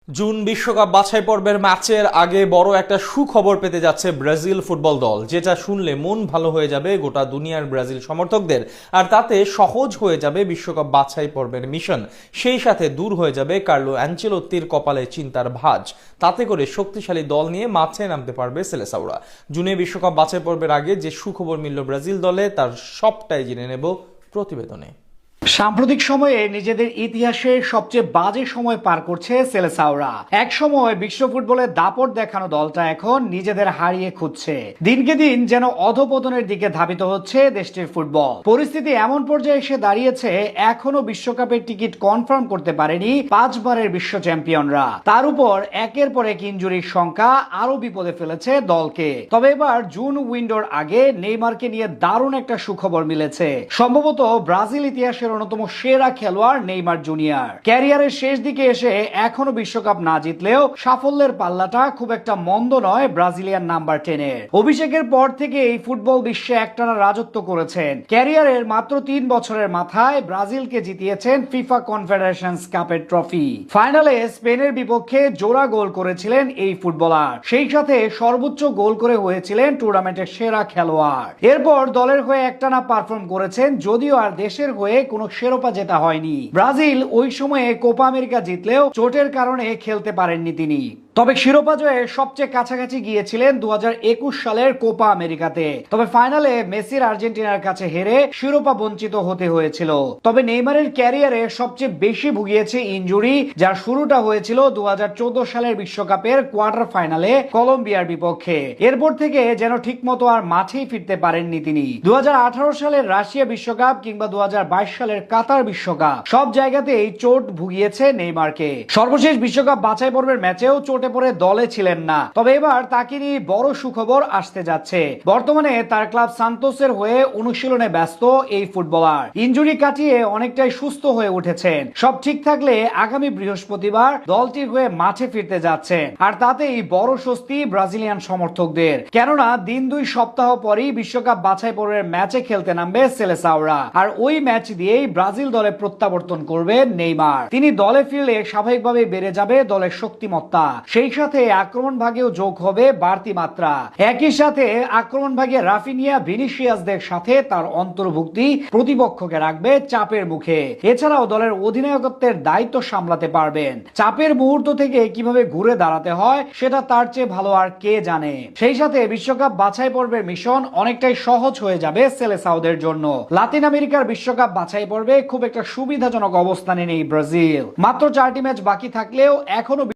June বিশ্বকাপ বাছাই পর্বের ম্যাচের আগে বড় একটা সুখবর পেতে যাচ্ছে ব্রাজিল ফুটবল দল, যেটা শুনলে মন ভালো হয়ে যাবে গোটা দুনিয়ার ব্রাজিল সমর্থকদের। আর তাতে সহজ হয়ে যাবে বিশ্বকাপ বাছাই পর্বের মিশন। সেই সাথে দূর হয়ে যাবে কার্লো অ্যানচেলোত্তির কপালে চিন্তার ভাঁজ। তাতে করে শক্তিশালী দল নিয়ে মাঠে নামতে পারবে সেলেসাওরা। জুনে বিশ্বকাপ বাছাই পর্বের আগে যে সুখবর মিলল ব্রাজিল দলে, তার সবটাই জেনে নেব প্রতিবেদনে। সাম্প্রতিক সময়ে নিজেদের ইতিহাসের সবচেয়ে বাজে সময় পার করছে সেলেসাওরা। এক সময় বিশ্ব ফুটবলের দাপট দেখানো দলটা এখন নিজেদের হারিয়ে খুঁজছে। দিনকে দিন যেন অধপতনের দিকে ধাবিত হচ্ছে দেশটির ফুটবল। পরিস্থিতি এমন পর্যায়ে এসে দাঁড়িয়েছে, এখনো বিশ্বকাপের টিকিট কনফার্ম করতে পারেনি 5 বারের বিশ্ব চ্যাম্পিয়নরা। তার উপর একের পর এক ইনজুরির সংখ্যা আরো বিপদে ফেলেছে দলকে। তবে এবার জুন উইন্ডোর আগে নেইমারকে নিয়ে দারুণ একটা সুখবর মিলেছে। সম্ভবত ব্রাজিল ইতিহাসের অন্যতম সেরা খেলোয়াড় নেইমার জুনিয়র ক্যারিয়ারের শেষ দিকে এসে এখনো বিশ্বকাপ না জিতলেও সাফল্যের পাল্লাটা খুব একটা মন্দ নয় ব্রাজিলিয়ান নাম্বার 10 এর। অভিষেকের পর থেকে এই ফুটবল বিশ্বে একটানা রাজত্ব করেছেন। ক্যারিয়ারের মাত্র 3 বছরের মাথায় ব্রাজিলকে জিতিয়েছেন ফিফা কনফেডারেশনস কাপের ট্রফি। ফাইনালে স্পেনের বিপক্ষে জোড়া গোল করেছিলেন এই ফুটবলার, সেই সাথে সর্বোচ্চ গোল করে হয়েছিলেন টুর্নামেন্টের সেরা খেলোয়াড়। এরপর দলের হয়ে একটানা পারফর্ম করেছেন, যদিও আর দেশের হয়ে কোনো শিরোপা জেতা হয়নি। ব্রাজিল ওই সময়ে কোপা আমেরিকা জিতলেও চোটের কারণে খেলতে পারেননি তিনি। তবে শিরোপা জয়ের সবচেয়ে কাছাকাছি গিয়েছিলেন 2021 সালের কোপা আমেরিকাতে। তবে ফাইনালে মেসির আর্জেন্টিনার কাছে হেরে শিরোপা বঞ্চিত হতে হয়েছিল। তবে নেইমারের ক্যারিয়ারে সবচেয়ে বেশি ভুগিয়েছে ইনজুরি, যার শুরুটা হয়েছিল 2014 সালের বিশ্বকাপের কোয়ার্টার ফাইনালে কলম্বিয়ার বিপক্ষে। এরপর থেকে যেন ঠিকমতো আর মাঠেই ফিরতে পারেননি তিনি। 2018 সালের রাশিয়া বিশ্বকাপ কিংবা 2022 সালের কাতার বিশ্বকাপ, সব জায়গাতেই চোট ভুগিয়েছে নেইমারকে। সর্বশেষ বিশ্বকাপ বাছাই পর্বের ম্যাচেও চোটে পরে দলে ছিলেন না। তবে এবার তাকে নিয়ে বড় সুখবর আসতে যাচ্ছে। বর্তমানে তার ক্লাব সান্তোসের হয়ে অনুশীলনে ব্যস্ত এই ফুটবলার ইনজুরি কাটিয়ে অনেকটাই সুস্থ হয়ে উঠেছেন। সব ঠিক থাকলে আগামী বৃহস্পতিবার দলটির হয়ে মাঠে ফিরতে যাচ্ছেন। আর তাতেই বড় স্বস্তি ব্রাজিলিয়ান সমর্থকদের, কেননা দিন 2 সপ্তাহ পরই বিশ্বকাপ বাছাই পর্বের ম্যাচে খেলতে নামবে সেলেসাওরা। আর ওই ম্যাচ দিয়েই ব্রাজিল দলে প্রত্যাবর্তন করবে নেইমার। তিনি দলে ফিরলে স্বাভাবিকভাবে বেড়ে যাবে দলের শক্তিমত্তা, সেই সাথে আক্রমণ ভাগেও যোগ হবে বাড়তি মাত্রা। একই সাথে আক্রমণ ভাগে রাফিনিয়া, ভিনিসিয়াসদের সাথে তার অন্তর্ভুক্তি প্রতিপক্ষকে রাখবে চাপের মুখে। এছাড়াও দলের অধিনায়কত্বের দায়িত্ব সামলাতে পারবেন। চাপের মুহূর্ত থেকে কিভাবে ঘুরে দাঁড়াতে হয় সেটা তার চেয়ে ভালো আর কে জানে। সেই সাথে বিশ্বকাপ বাছাই পর্বের মিশন অনেকটাই সহজ হয়ে যাবে সেলেসাওদের জন্য। লাতিন আমেরিকার বিশ্বকাপ বাছাই পর্বে খুব একটা সুবিধাজনক অবস্থানে নেই ব্রাজিল। মাত্র 4টি ম্যাচ বাকি থাকলেও এখনো